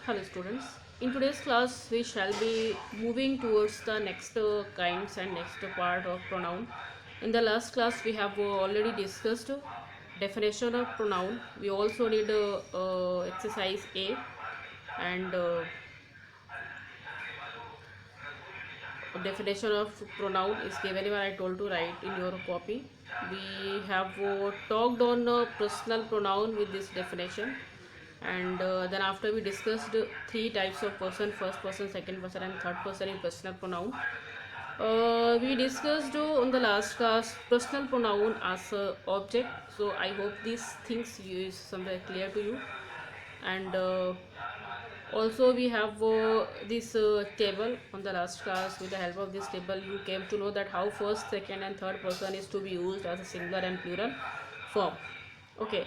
Hello students. In today's class we shall be moving towards the next kinds and next part of pronoun. In the last class we have already discussed definition of pronoun. We also did exercise A and definition of pronoun is given where I told to write in your copy. We have talked on personal pronoun with this definition, and then after we discussed three types of person: first person, second person, and third person in personal pronoun. We discussed on the last class personal pronoun as a object. So I hope these things is somewhere clear to you, and also we have this table on the last class. With the help of this table you came to know that how first, second and third person is to be used as a singular and plural form. Okay,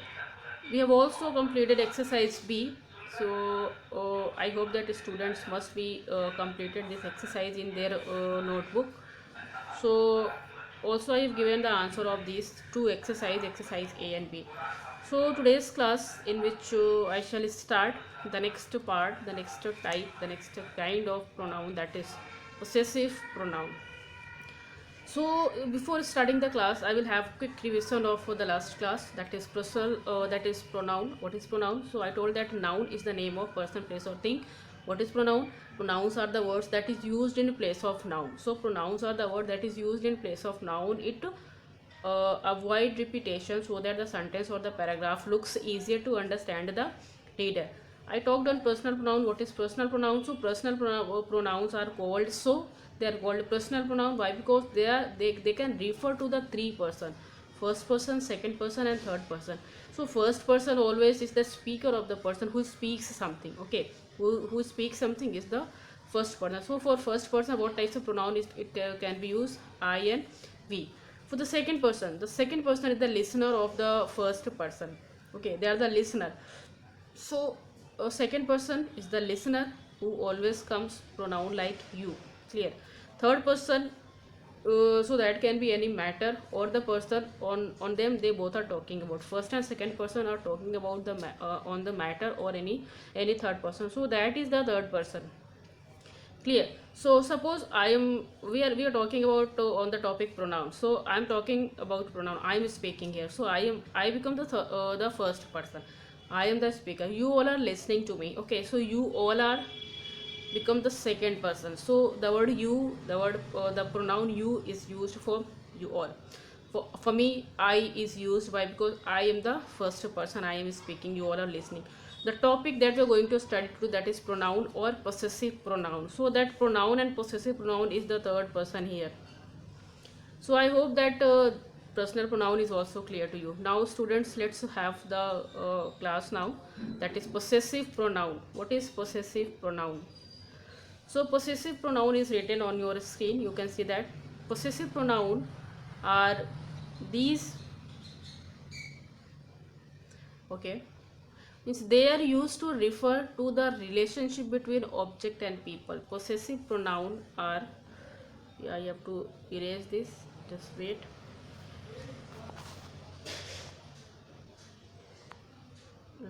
we have also completed exercise B. So I hope that students must be completed this exercise in their notebook. So also I have given the answer of these two exercise A and B. So today's class in which I shall start the next part, the next type, the next kind of pronoun, that is possessive pronoun. So before starting the class, I will have quick revision of the last class, that is personal, that is pronoun. What is pronoun? So I told that noun is the name of person, place or thing. What is pronoun? Pronouns are the words that is used in place of noun. So pronouns are the word that is used in place of noun. It avoid repetition so that the sentence or the paragraph looks easier to understand the reader. I talked on personal pronoun. What is personal pronoun? So personal pronouns are called, so they are called personal pronoun. Why? Because they can refer to the three person: first person, second person, and third person. So first person always is the speaker of the person who speaks something. Okay, who speaks something is the first person. So for first person, what types of pronoun is it can be used? I and we. For the second person is the listener of the first person. Okay, they are the listener. So a second person is the listener who always comes pronoun like you. Clear? Third person, so that can be any matter or the person on them they both are talking about. First and second person are talking about the on the matter or any third person. So that is the third person. Clear? So suppose I am, we are talking about on the topic pronoun. So I am talking about pronoun, I am speaking here. So I become the first person. I am the speaker, you all are listening to me. Okay, so you all are become the second person. So the word you, the pronoun you is used for you all. For me, I is used. Why? Because I am the first person, I am speaking, you all are listening. The topic that we are going to study today, that is pronoun or possessive pronoun. So that pronoun and possessive pronoun is the third person here. So I hope that personal pronoun is also clear to you. Now students, let's have the class now, that is possessive pronoun. What is possessive pronoun? So possessive pronoun is written on your screen. You can see that possessive pronoun are these. Okay, means they are used to refer to the relationship between object and people. Possessive pronoun are, yeah, I have to erase this. Just wait.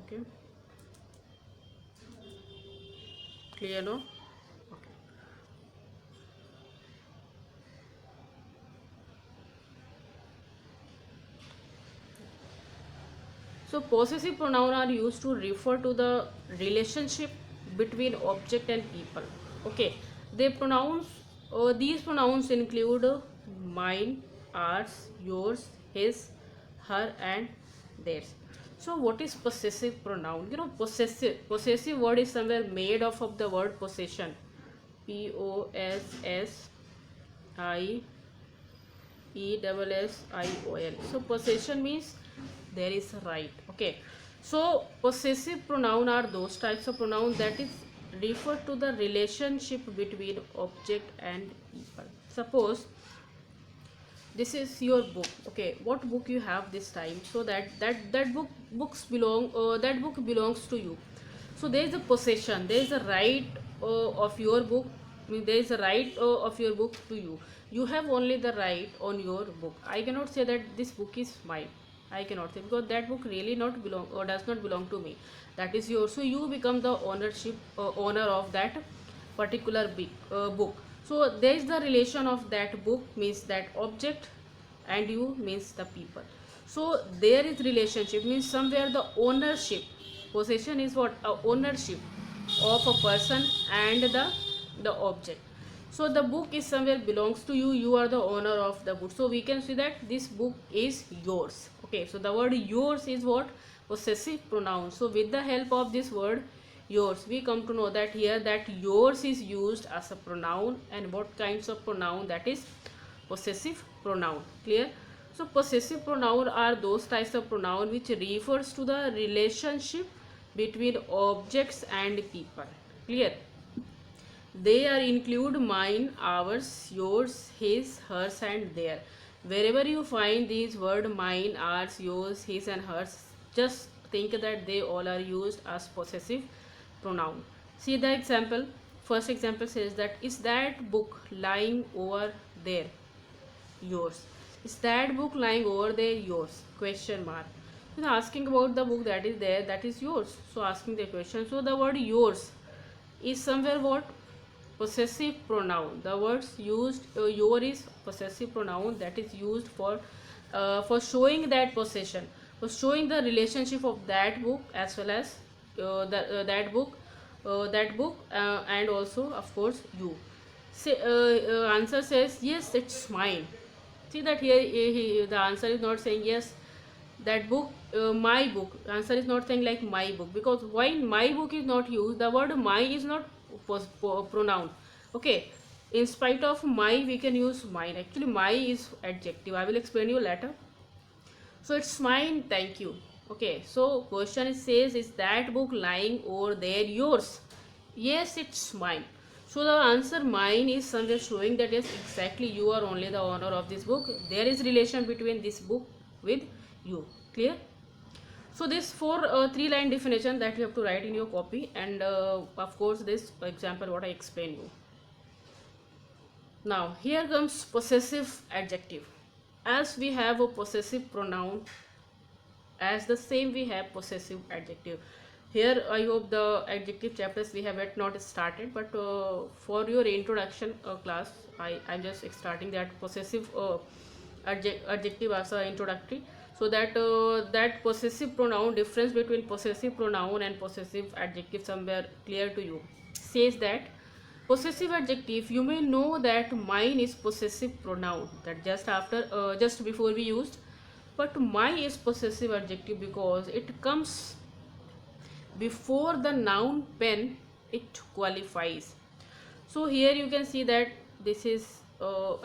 Okay, clear, no? Okay. So possessive pronoun are used to refer to the relationship between object and people. Okay, they pronouns, these pronouns include mine, ours, yours, his, her, and theirs. So what is possessive pronoun? You know, possessive word is somewhere made of the word possession. POSSIESSION. So possession means there is a right. Okay, so possessive pronoun are those types of pronoun that is refer to the relationship between object and people. Suppose this is your book. Okay, what book you have this time? So that book belongs to you. So there is a possession, there is a right of your book. I mean, there is a right of your book to you. You have only the right on your book. I cannot say that this book is mine. I cannot say, because that book really not belong or does not belong to me. That is yours. So you become the owner of that particular book. So there is the relation of that book, means that object, and you means the people. So there is relationship, means somewhere the ownership. Possession is what? Ownership of a person and the object. So the book is somewhere belongs to you, you are the owner of the book. So we can see that this book is yours. Okay, so the word yours is what? Possessive pronoun. So with the help of this word yours, we come to know that here that yours is used as a pronoun, and what kinds of pronoun? That is possessive pronoun. Clear? So possessive pronoun are those types of pronoun which refers to the relationship between objects and people. Clear? They are include mine, ours, yours, his, hers, and their. Wherever you find these word mine, ours, yours, his, and hers, just think that they all are used as possessive pronoun. See the example. First example says that, is that book lying over there? Yours. Is that book lying over there? Yours. Question mark. So asking about the book that is there, that is yours. So asking the question. So the word yours is somewhere what? Possessive pronoun. The words used, your is possessive pronoun that is used for showing that possession, for showing the relationship of that book as well as that book, and also of course you. Say, answer says yes, it's mine. See that here the answer is not saying yes, that book, my book. Answer is not saying like my book, because why my book is not used? The word my is not pronoun. Okay, in spite of my we can use mine. Actually my is adjective, I will explain you later. So it's mine, thank you. Okay, so question says, is that book lying over there yours? Yes, it's mine. So the answer mine is somewhere showing that yes, exactly, you are only the owner of this book. There is relation between this book with you. Clear? So this three line definition that you have to write in your copy, and of course this example what I explained you. Now here comes possessive adjective. As we have a possessive pronoun, as the same we have possessive adjective. Here I hope the adjective chapters we have yet not started, but for your introduction class I'm just starting that possessive adjective as a introductory, so that that possessive pronoun, difference between possessive pronoun and possessive adjective somewhere clear to you. Says that possessive adjective, you may know that mine is possessive pronoun, that just after just before we used, but my is possessive adjective because it comes before the noun pen, it qualifies. So here you can see that this is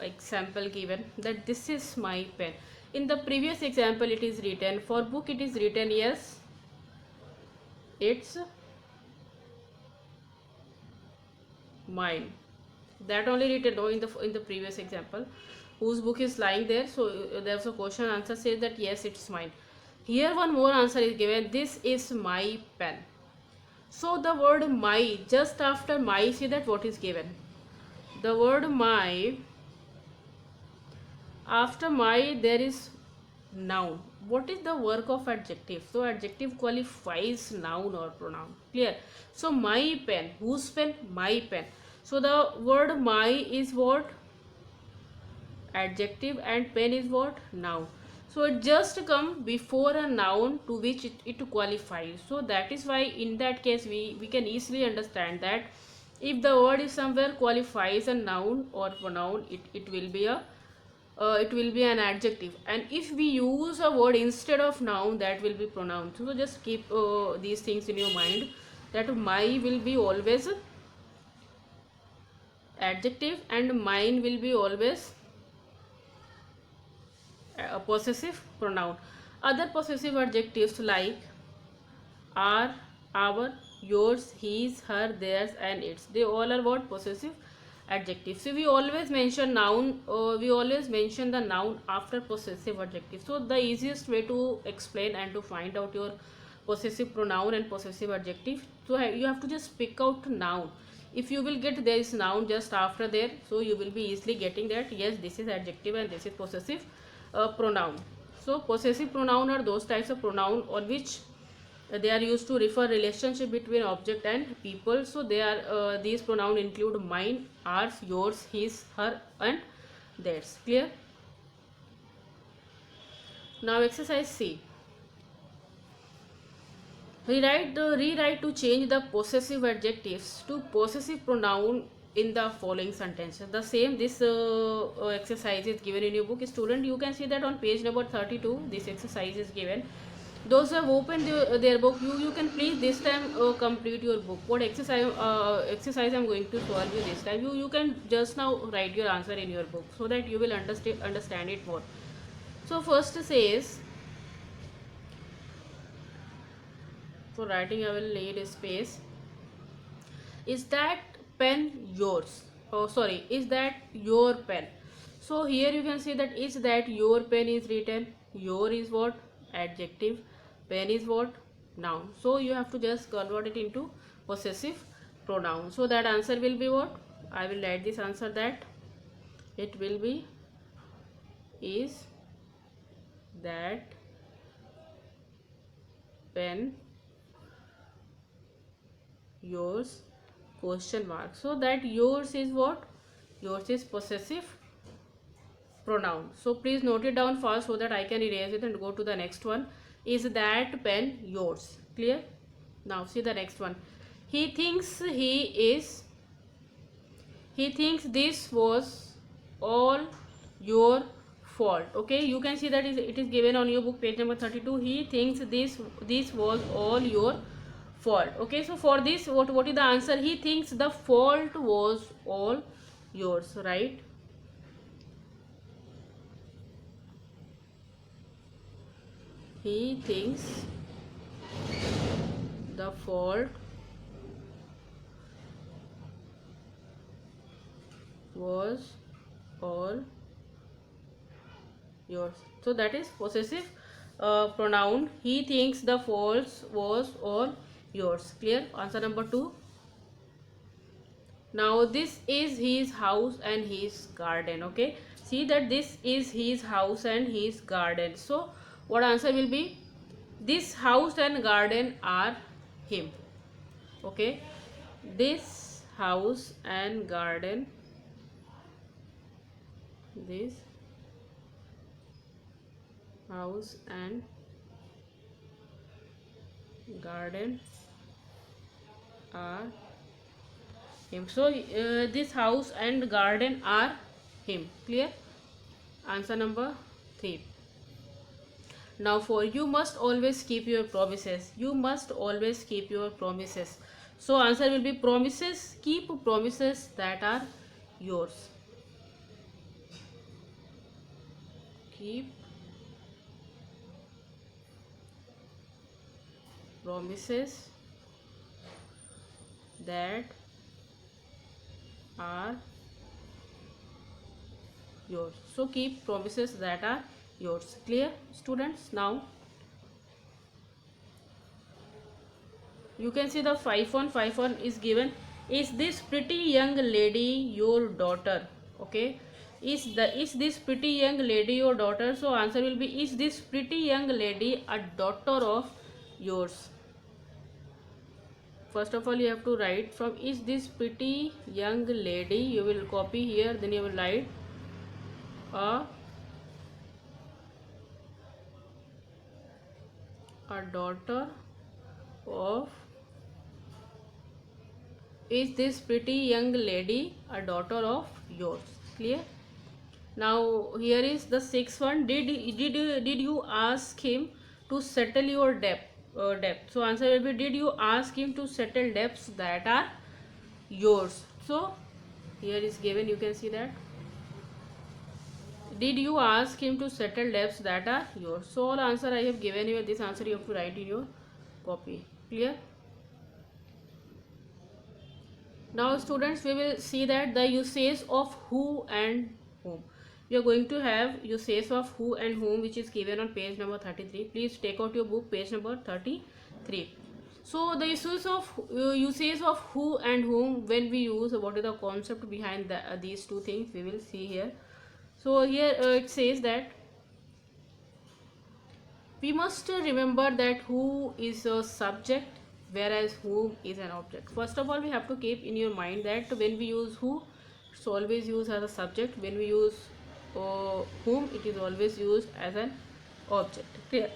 example given, that this is my pen. In the previous example it is written, for book it is written yes, it's mine. That only written no in the previous example, whose book is lying there. So there's a question answer says that yes, it's mine. Here one more answer is given, this is my pen. So the word my, just after my, see that what is given, the word my, after my there is noun. What is the work of adjective? So adjective qualifies noun or pronoun. Clear? So my pen, whose pen? My pen. So the word my is what? Adjective, and pen is what? Noun. So it just come before a noun to which it qualifies. So that is why in that case we can easily understand that if the word is somewhere qualifies a noun or pronoun, it will be a it will be an adjective, and if we use a word instead of noun, that will be pronoun. So just keep these things in your mind, that my will be always adjective and mine will be always a possessive pronoun. Other possessive adjectives like are, our, yours, his, her, theirs, and its, they all are what? Possessive adjectives. So we always mention noun, we always mention the noun after possessive adjective. So the easiest way to explain and to find out your possessive pronoun and possessive adjective, so you have to just pick out noun. If you will get there is noun just after there, so you will be easily getting that yes, this is adjective and this is possessive pronoun. So possessive pronoun are those types of pronoun on which they are used to refer relationship between object and people. So they are these pronoun include mine, ours, yours, his, her, and theirs. Clear? Now exercise C. Rewrite to change the possessive adjectives to possessive pronoun in the following sentences. The same this exercise is given in your book. Student, you can see that on page number 32 this exercise is given. Those who have opened their book, you can please this time complete your book. What exercise I'm going to solve you this time. You can just now write your answer in your book so that you will understand it more. So first says, for writing I will need a space. Is that pen yours? Oh sorry, is that your pen? So here you can see that is that your pen is written. Your is what? Adjective. Pen is what? Noun. So you have to just convert it into possessive pronoun. So that answer will be what? I will write this answer that it will be is that pen yours? Question mark. So that yours is what? Yours is possessive pronoun. So please note it down first so that I can erase it and go to the next one. Is that pen yours? Clear? Now see the next one. He thinks this was all your fault. Okay, you can see that it is given on your book page number 32. He thinks this was all your fault. Okay, so for this what is the answer? He thinks the fault was all yours, right? He thinks the fault was all yours. So that is possessive pronoun. He thinks the fault was all yours. Clear? Answer number 2. Now this is his house and his garden. Okay, see that this is his house and his garden. So what answer will be? This house and garden are him. Okay, this house and garden, this house and garden are him. So this house and garden are him. Clear? Answer number 3. Now for you must always keep your promises. You must always keep your promises. So answer will be promises. Keep promises that are yours. Keep promises that are yours. So keep promises that are yours. Clear, students? Now you can see the 5 is given. Is this pretty young lady your daughter? Okay, is this pretty young lady your daughter? So answer will be, is this pretty young lady a daughter of yours? First of all you have to write from is this pretty young lady. You will copy here, then you will write a daughter of, is this pretty young lady a daughter of yours? Clear? Now here is the 6th one. Did you ask him to settle your debt? So answer will be, did you ask him to settle debts that are yours? So here is given, you can see that. Did you ask him to settle debts that are yours? So all answer I have given you. This answer you have to write in your copy. Clear? Now students, we will see that the usage of who and whom. We are going to have usage of who and whom, which is given on page number 33. Please take out your book, page number 33. So the usage of who and whom, when we use, what is the concept behind these two things, we will see here. So here it says that we must remember that who is a subject whereas whom is an object. First of all, we have to keep in your mind that when we use who, it's always used as a subject. When we use whom, it is always used as an object. Clear?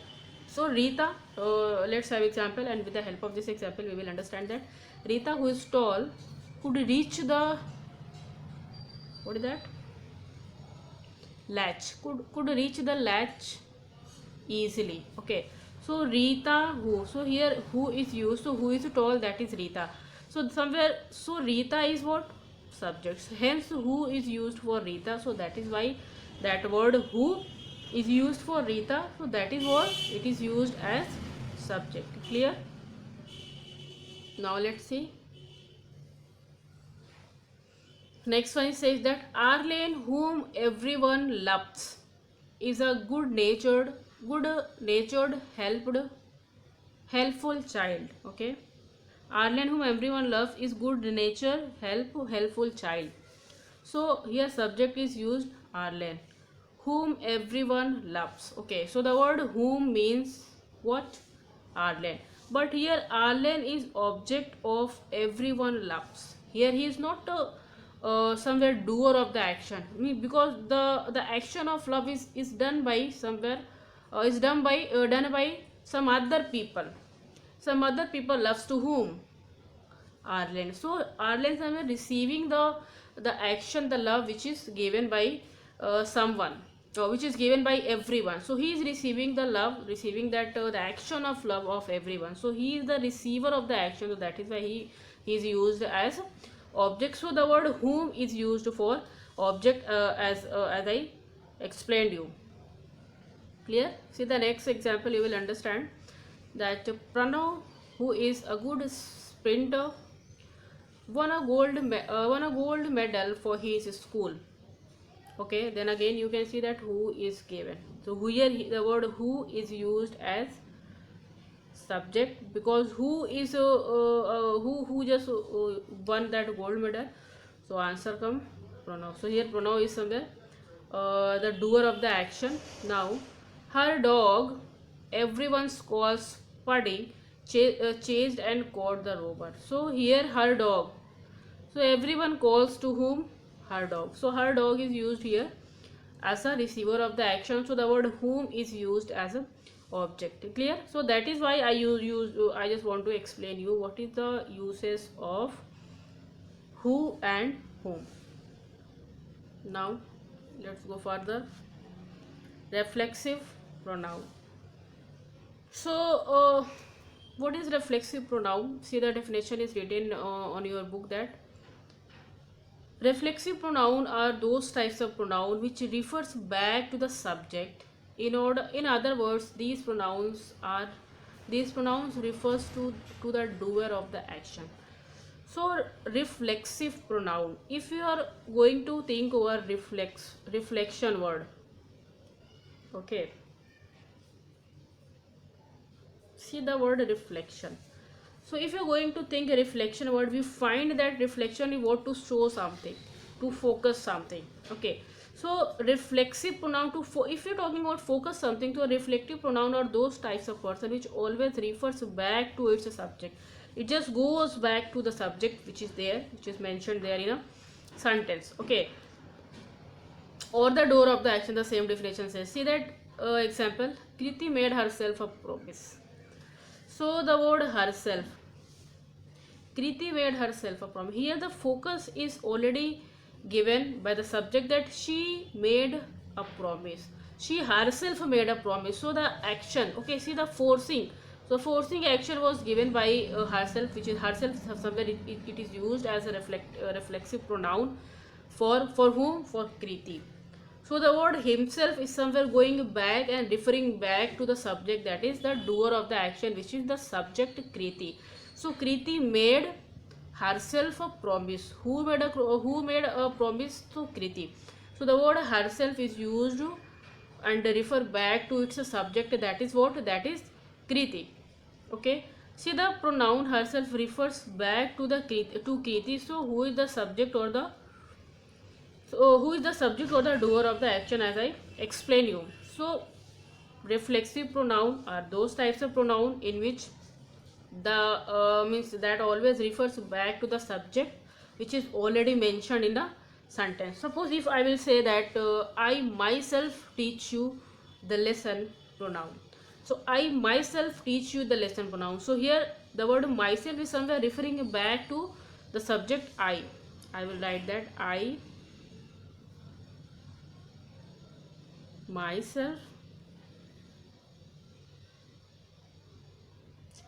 So Rita, let's have example, and with the help of this example we will understand that Rita, who is tall, could reach the, what is that, latch, could reach the latch easily. Okay, so Rita who, so here who is used, so who is tall, that is Rita. So somewhere, so Rita is what, subjects, hence who is used for Rita. So that is why that word who is used for Rita, so that is what it is used as subject. Clear? Now let's see. Next one says that Arlene, whom everyone loves, is a good natured, helpful child. Okay, Arlene, whom everyone loves, is good natured, helpful child. So here subject is used Arlene, whom everyone loves. Okay, so the word whom means what, Arlene, but here Arlene is object of everyone loves. Here he is not somewhere doer of the action. Because the action of love is done by somewhere, is done by some other people. Some other people loves to whom, Arlen. So Arlen is receiving the action, the love which is given by someone, which is given by everyone. So he is receiving the love, receiving that the action of love of everyone. So he is the receiver of the action. So that is why he is used as object. So the word whom is used for object, as I explained you. Clear? See the next example, you will understand that Pranav, who is a good sprinter, won a gold medal for his school. Okay, then again you can see that who is given. So here the word who is used as subject, because who is who just won that gold medal. So answer come Pranav. So here Pranav is somewhere the doer of the action. Now her dog, everyone calls Puddy, chased and caught the robber. So here her dog, so everyone calls to whom, her dog. So her dog is used here as a receiver of the action. So the word whom is used as a object. Clear? So that is why I I just want to explain you what is the uses of who and whom. Now let's go further. Reflexive pronoun. So what is reflexive pronoun? See, the definition is written on your book that reflexive pronoun are those types of pronoun which refers back to the subject. In other words, these pronouns refers to the doer of the action. So reflexive pronoun, if you are going to think over reflection word, okay, see the word reflection. So if you're going to think a reflection word, we find that reflection is what, to show something, to focus something. Okay, so reflexive pronoun if you're talking about focus something, to a reflective pronoun are those types of person which always refers back to its subject. It just goes back to the subject which is there, which is mentioned there in a sentence. Okay, or the door of the action, the same definition says. See that example, Kriti made herself a promise. So the word herself, Kriti made herself a promise. Here the focus is already given by the subject, that she made a promise. She herself made a promise. So the action, okay, see the forcing. So forcing action was given by herself, which is herself. Somewhere it is used as a reflexive pronoun for whom? For Kriti. So the word himself is somewhere going back and referring back to the subject, that is the doer of the action, which is the subject Kriti. So Kriti made herself a promise. Who made a promise to Kriti? So the word herself is used and refer back to its subject, that is what? That is Kriti. Okay. See the pronoun herself refers back to Kriti. So who is the subject or the who is the subject or the doer of the action, as I explain you. So reflexive pronoun are those types of pronoun in which the means that always refers back to the subject which is already mentioned in the sentence. Suppose if I will say that I myself teach you the lesson pronoun. So I myself teach you the lesson pronoun. So here the word myself is somewhere referring back to the subject I. I will write that I myself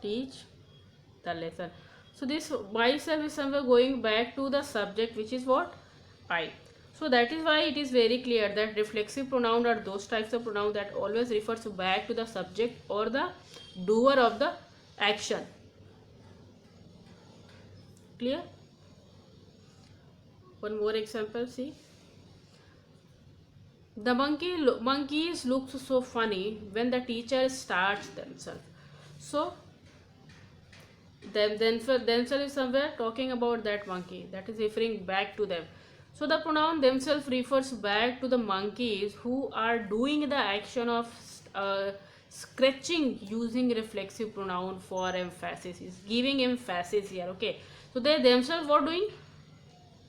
teach the lesson. So this myself is somewhere going back to the subject which is what? I. So that is why it is very clear that reflexive pronoun are those types of pronoun that always refers back to the subject or the doer of the action. Clear? One more example, see. The monkeys look so funny when the teacher starts themselves. So themselves is somewhere talking about that monkey, that is referring back to them. So the pronoun themselves refers back to the monkeys who are doing the action of scratching using reflexive pronoun for emphasis, is giving emphasis here. Okay, so they themselves were doing.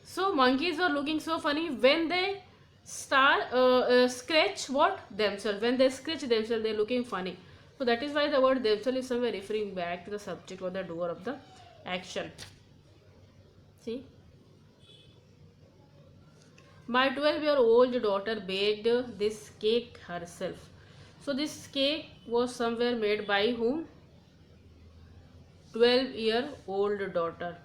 So monkeys were looking so funny when they scratch what themselves, when they scratch themselves they're looking funny. So that is why the word themselves is somewhere referring back to the subject or the doer of the action. See, my 12-year-old daughter baked this cake herself. So this cake was somewhere made by whom? 12-year-old daughter.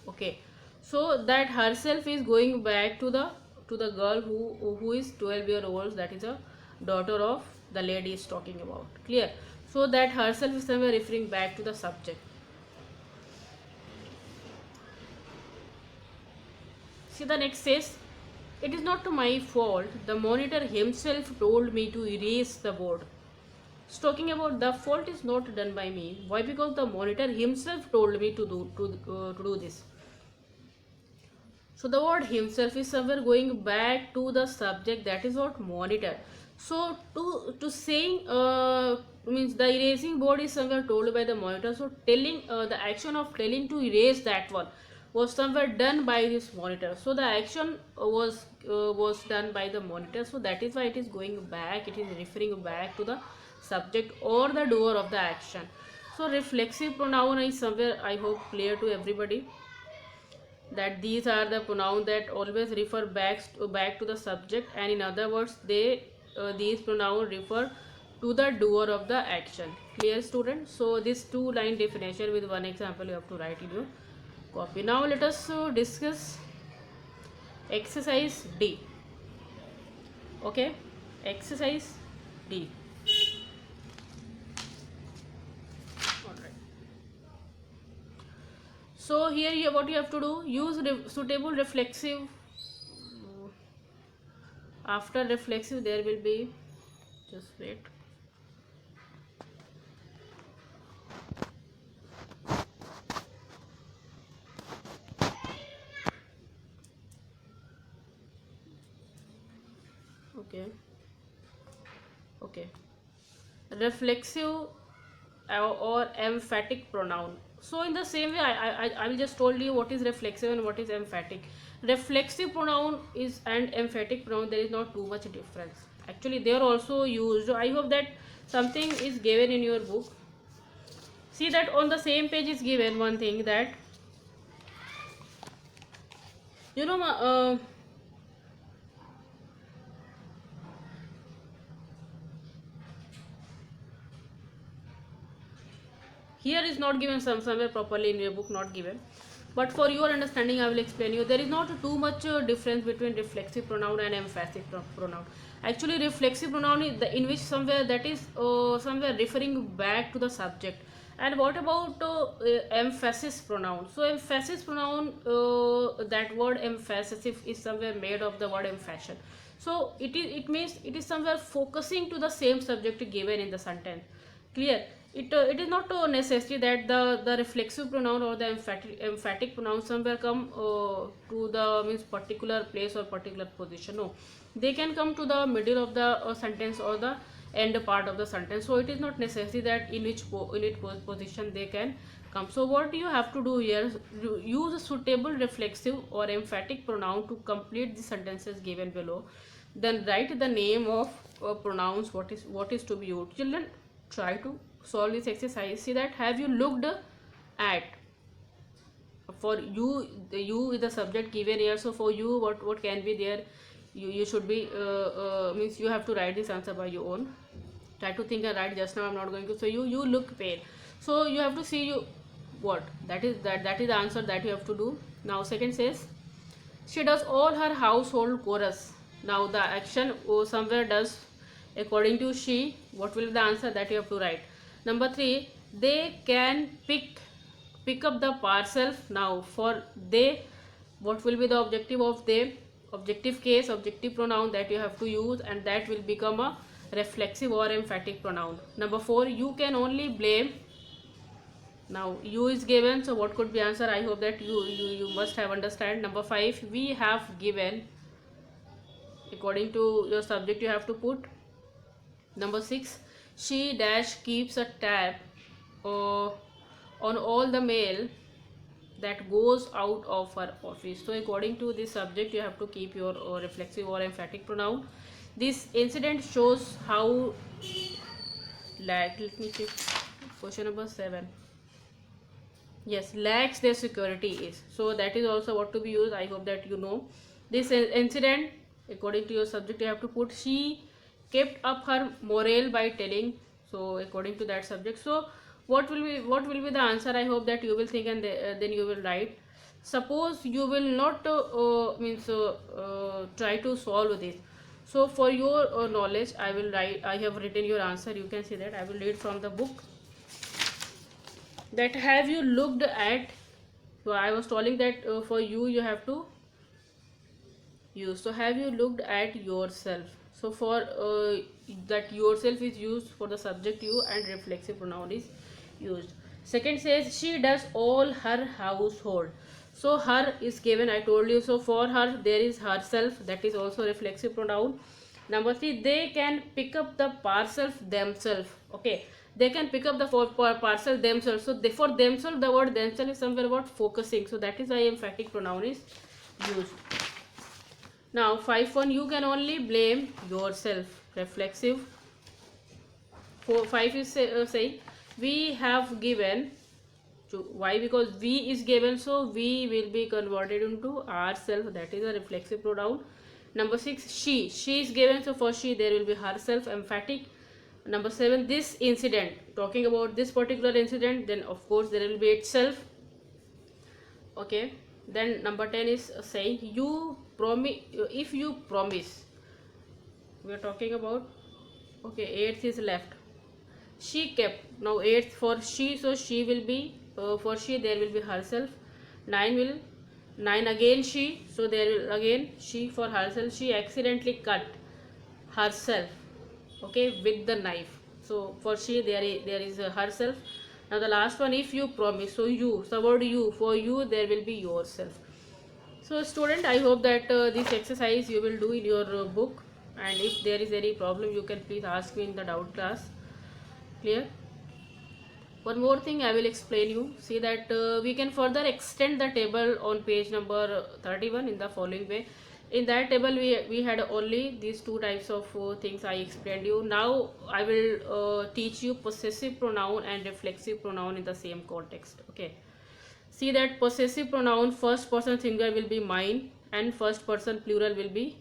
Okay, so that herself is going back to the girl who is 12-year-old, that is a daughter of the lady is talking about. Clear? So that herself is somewhere referring back to the subject. See, the next says, it is not my fault, the monitor himself told me to erase the board. It's talking about the fault is not done by me. Why? Because the monitor himself told me to do this. So the word himself is somewhere going back to the subject, that is what? Monitor. So to saying means the erasing board is somewhere told by the monitor. So telling the action of telling to erase that one was somewhere done by this monitor. So the action was done by the monitor. So that is why it is going back. It is referring back to the subject or the doer of the action. So reflexive pronoun is somewhere, I hope, clear to everybody, that these are the pronouns that always refer back to the subject, and in other words these pronouns refer to the doer of the action. Clear, students? So this 2-line definition with one example you have to write in your copy. Now let us discuss exercise D. Okay, exercise D. So here what you have to do, use suitable reflexive. After reflexive there will be, just wait. Okay, reflexive or emphatic pronoun. So in the same way I will just told you what is reflexive and what is emphatic. Reflexive pronoun is and emphatic pronoun, there is not too much difference. Actually they are also used. I hope that something is given in your book. See that on the same page is given one thing, that you know here is not given, somewhere properly in your book not given, but for your understanding I will explain you. There is not too much difference between reflexive pronoun and emphatic pronoun. Actually reflexive pronoun is in which somewhere that is somewhere referring back to the subject. And what about emphasis pronoun? So emphasis pronoun, that word emphasis is somewhere made of the word emphasis. So it means it is somewhere focusing to the same subject given in the sentence. Clear? It is not necessary that the reflexive pronoun or the emphatic pronoun somewhere come to the means particular place or particular position. No, they can come to the middle of the sentence or the end part of the sentence. So it is not necessary that in which position they can come. So what you have to do here, use a suitable reflexive or emphatic pronoun to complete the sentences given below. Then write the name of pronouns, what is to be used. Children, try to solve this exercise. See that, have you looked at, for you, the you is the subject given here, so for you what can be there, you should be means you have to write this answer by your own. Try to think and write. Just now I'm not going to. So you look pale, so you have to see you what that is, that is the answer that you have to do. Now second says, she does all her household chores. Now the action somewhere does according to she, what will be the answer that you have to write. Number 3, they can pick up the parcel. Now for they, what will be the objective of they, objective case, objective pronoun that you have to use, and that will become a reflexive or emphatic pronoun. Number 4, you can only blame. Now you is given, so what could be answer? I hope that you must have understand. Number 5, we have given, according to your subject you have to put. Number 6, she dash keeps a tab on all the mail that goes out of her office. So according to this subject you have to keep your reflexive or emphatic pronoun. This incident shows how, let me check question number 7. Yes, lacks their security is. So that is also what to be used. I hope that you know. This incident, according to your subject you have to put, she kept up her morale by telling. So according to that subject, so what will be the answer? I hope that you will think, and then you will write. Suppose you will not try to solve this. So for your knowledge, I will write, I have written your answer. You can see that. I will read from the book. That, have you looked at, so I was telling that for you have to use. So have you looked at yourself? So for that yourself is used for the subject you, and reflexive pronoun is used. Second says, she does all her household. So her is given, I told you. So for her there is herself, that is also reflexive pronoun. Number 3, they can pick up the parcel themselves. Okay, they can pick up the parcel themselves. So they, for themselves, the word themselves is somewhere about focusing. So that is why emphatic pronoun is used. Now 5.1, you can only blame yourself, reflexive. 5 is saying, we have given to, why? Because we is given, so we will be converted into ourself, that is a reflexive pronoun. Number 6, she is given, so for she there will be herself, emphatic. Number 7, this incident, talking about this particular incident, then of course there will be itself. Okay, then number 10 is saying, you promise, if you promise, we are talking about. Okay, 8th is left, she kept. Now 8th for she, so she will be for she there will be herself. 9 again she, so there will again she for herself. She accidentally cut herself, okay, with the knife. So for she there is herself. Now the last one, if you promise, so you, so word you, for you there will be yourself. So student, I hope that this exercise you will do in your book, and if there is any problem you can please ask me in the doubt class. Clear? One more thing I will explain you. See that we can further extend the table on page number 31 in the following way. In that table we had only these two types of things I explained you. Now I will teach you possessive pronoun and reflexive pronoun in the same context. Okay, see that possessive pronoun, first person singular will be mine, and first person plural will be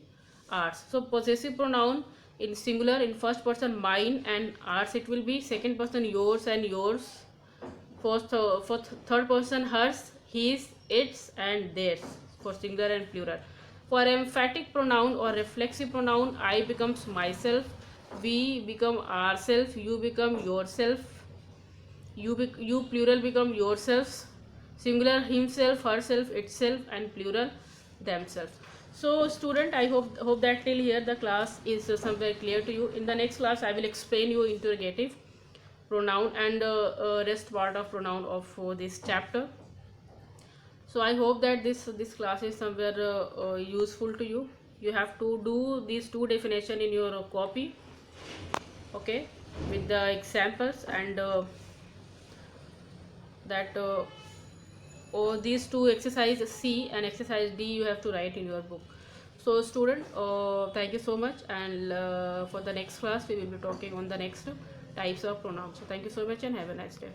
ours. So possessive pronoun in singular, in first person mine and ours it will be, second person yours and yours, for third person hers, his, its and theirs for singular and plural. For emphatic pronoun or reflexive pronoun, I becomes myself, we become ourself, you become yourself, you plural become yourselves, singular himself, herself, itself and plural themselves. So student, I hope that till here the class is somewhere clear to you. In the next class I will explain you interrogative pronoun and rest part of pronoun of this chapter. So I hope that this class is somewhere useful to you. You have to do these two definition in your copy. okay, with the examples, and that these two, exercise C and exercise D, you have to write in your book. So student, thank you so much, and for the next class we will be talking on the next types of pronouns. So thank you so much and have a nice day.